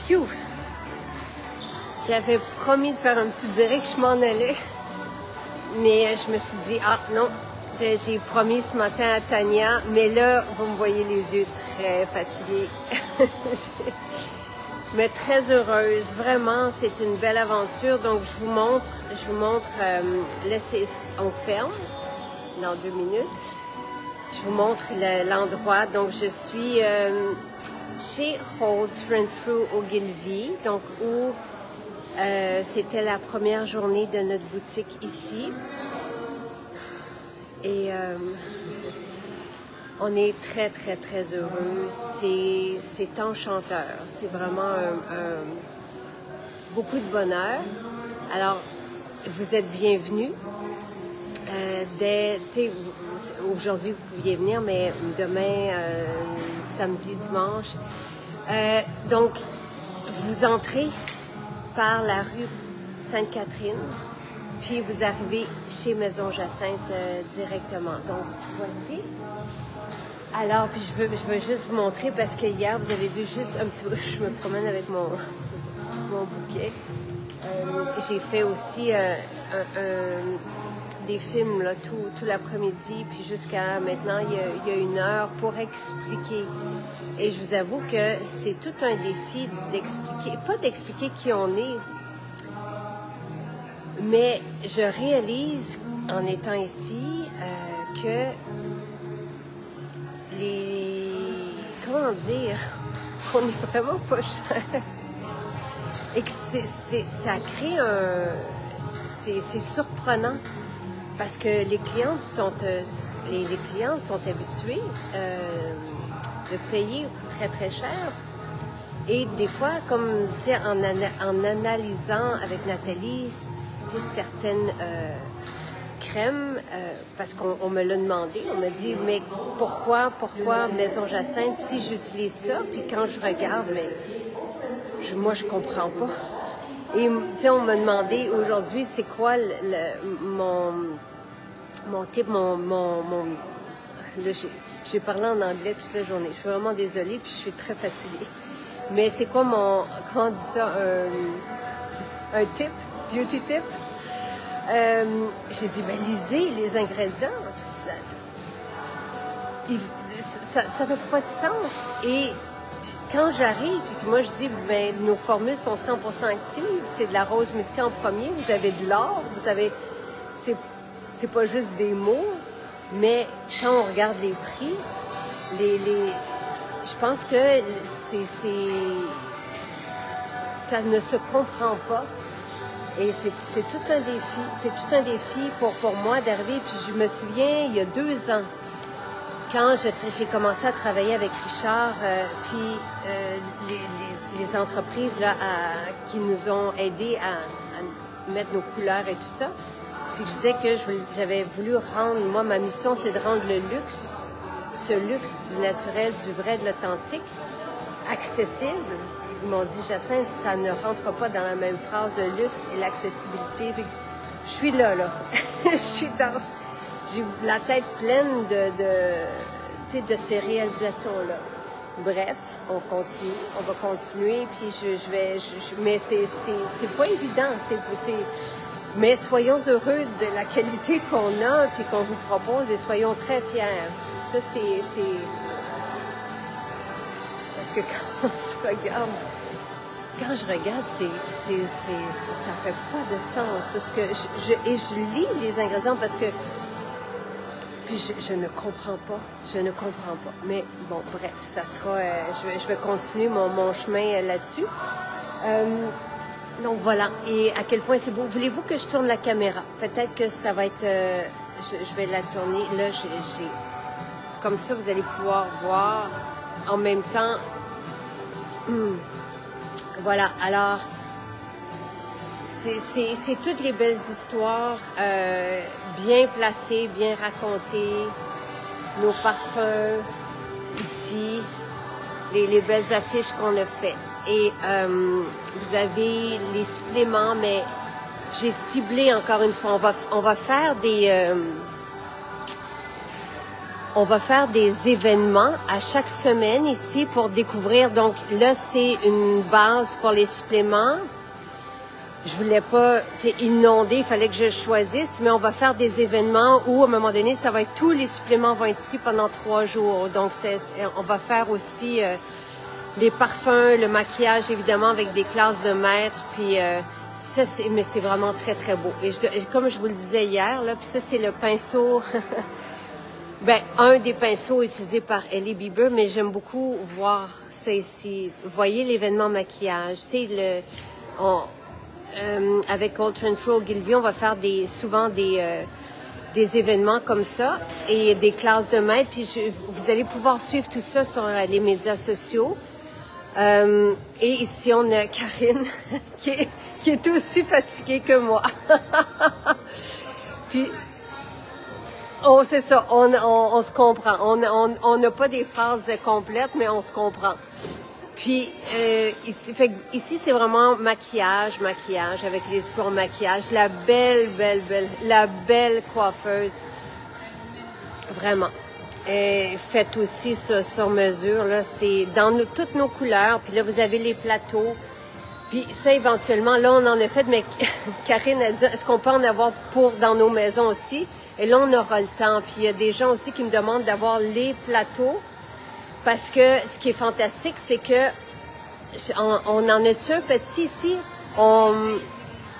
Phew! J'avais promis de faire un petit direct, je m'en allais. Mais je me suis dit, ah non, j'ai promis ce matin à Tania, mais là, vous me voyez les yeux très fatigués. Mais très heureuse, vraiment, c'est une belle aventure. Donc, je vous montre, on ferme dans 2 minutes. Je vous montre l'endroit. Donc, je suis chez Holt Renfrew Ogilvy, donc où c'était la première journée de notre boutique ici. Et on est très, très, très heureux. C'est enchanteur. C'est vraiment beaucoup de bonheur. Alors, vous êtes bienvenus. Aujourd'hui, vous pouviez venir, mais demain, samedi, dimanche. Donc, vous entrez par la rue Sainte-Catherine, puis vous arrivez chez Maison Jacinthe directement. Donc, voici. Alors, puis je veux juste vous montrer, parce que hier, vous avez vu juste un petit peu, je me promène avec mon bouquet. J'ai fait aussi des films là, tout l'après-midi, puis jusqu'à maintenant, il y a 1 heure pour expliquer. Et je vous avoue que c'est tout un défi d'expliquer, pas d'expliquer qui on est, mais je réalise en étant ici que comment dire, qu'on est vraiment pas cher. Et que ça crée c'est surprenant. Parce que les clients sont habitués de payer très, très cher. Et des fois, comme en analysant avec Nathalie certaines crèmes, parce qu'on me l'a demandé, on m'a dit, mais pourquoi Maison Jacinthe si j'utilise ça? Puis quand je regarde, moi, je comprends pas. Et on m'a demandé aujourd'hui, c'est quoi mon type, là, j'ai parlé en anglais toute la journée. Je suis vraiment désolée, puis je suis très fatiguée. Mais c'est quoi comment on dit ça, un tip, beauty tip? J'ai dit, lisez les ingrédients. Ça fait pas de sens. Et quand j'arrive, puis que moi je dis, nos formules sont 100% actives, c'est de la rose musquée en premier, vous avez de l'or, vous avez... C'est pas juste des mots, mais quand on regarde les prix, je pense que ça ne se comprend pas. Et c'est tout un défi. C'est tout un défi pour moi d'arriver. Puis je me souviens, il y a 2 ans, quand j'ai commencé à travailler avec Richard, les entreprises là, qui nous ont aidés à mettre nos couleurs et tout ça, puis je disais que j'avais voulu rendre, moi, ma mission, c'est de rendre le luxe, ce luxe du naturel, du vrai, de l'authentique, accessible. Ils m'ont dit, Jacinthe, ça ne rentre pas dans la même phrase, le luxe et l'accessibilité. Puis je suis là. J'ai la tête pleine de ces réalisations-là. Bref, on va continuer, puis mais c'est pas évident, mais soyons heureux de la qualité qu'on a, puis qu'on vous propose, et soyons très fiers. Ça, c'est... Parce que quand je regarde, ça fait pas de sens. Je lis les ingrédients parce que... Puis je ne comprends pas. Mais bon, bref, ça sera... je vais continuer mon chemin là-dessus. Donc voilà. Et à quel point c'est beau. Voulez-vous que je tourne la caméra? Peut-être que ça va être... je vais la tourner. Là, comme ça, vous allez pouvoir voir en même temps... Voilà. Alors, c'est toutes les belles histoires bien placées, bien racontées. Nos parfums ici, les belles affiches qu'on a faites. Et vous avez les suppléments, mais j'ai ciblé encore une fois. On va faire des... on va faire des événements à chaque semaine ici pour découvrir. Donc là, c'est une base pour les suppléments. Je voulais pas inonder, il fallait que je choisisse, mais on va faire des événements où, à un moment donné, ça va être tous les suppléments vont être ici pendant 3 jours. Donc, on va faire aussi les parfums, le maquillage, évidemment, avec des classes de maîtres. Puis ça, mais c'est vraiment très, très beau. Et comme je vous le disais hier, là, puis ça, c'est le pinceau... ben, un des pinceaux utilisés par Ellie Bieber, mais j'aime beaucoup voir ça ici. Vous voyez l'événement maquillage. C'est avec Old Renfrew Ogilvy, on va faire souvent des événements comme ça et des classes de maître. Puis vous allez pouvoir suivre tout ça sur les médias sociaux. Et ici, on a Karine qui est aussi fatiguée que moi. Puis, oh, c'est ça, on se comprend. On n'a pas des phrases complètes, mais on se comprend. Puis, ici, c'est vraiment maquillage avec les histoires maquillage. La belle coiffeuse. Vraiment. Faite aussi sur mesure, là. C'est dans toutes nos couleurs. Puis là, vous avez les plateaux. Puis ça, éventuellement, là, on en a fait, mais Karine a dit, est-ce qu'on peut en avoir dans nos maisons aussi? Et là, on aura le temps. Puis il y a des gens aussi qui me demandent d'avoir les plateaux. Parce que ce qui est fantastique, c'est que on en a-tu un petit ici?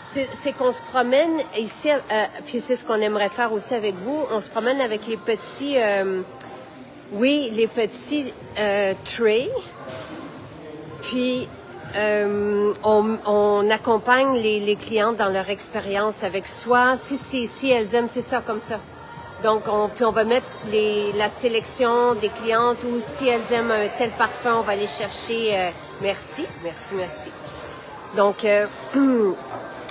C'est qu'on se promène ici, puis c'est ce qu'on aimerait faire aussi avec vous. On se promène avec les petits, les petits trays. Puis on accompagne les clientes dans leur expérience avec soi. Si elles aiment, c'est ça comme ça. Donc, puis on va mettre la sélection des clientes ou si elles aiment un tel parfum, on va aller chercher. Merci. Donc,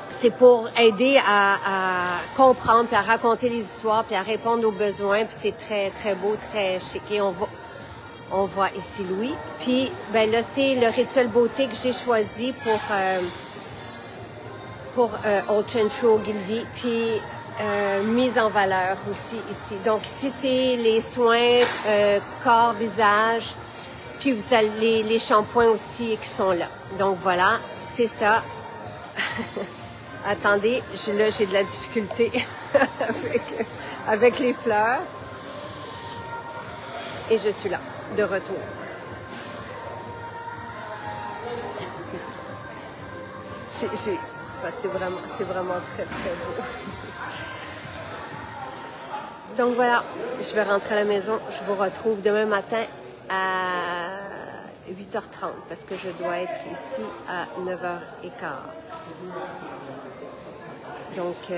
c'est pour aider à comprendre, puis à raconter les histoires, puis à répondre aux besoins. Puis c'est très, très beau, très chic. Et on voit ici Louis. Puis, ben là, c'est le rituel beauté que j'ai choisi pour Old Renfrew Ogilvy. Puis, mise en valeur aussi ici. Donc ici, c'est les soins corps, visage, puis vous avez les shampoings aussi qui sont là. Donc voilà, c'est ça. Attendez, j'ai de la difficulté avec les fleurs. Et je suis là, de retour. C'est vraiment très, très beau. Donc voilà, je vais rentrer à la maison. Je vous retrouve demain matin à 8h30 parce que je dois être ici à 9h15. Donc, je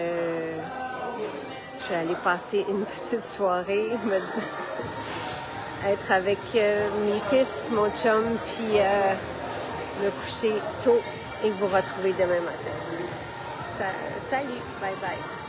vais aller passer une petite soirée, être avec mes fils, mon chum, puis me coucher tôt et vous retrouver demain matin. Salut, bye bye.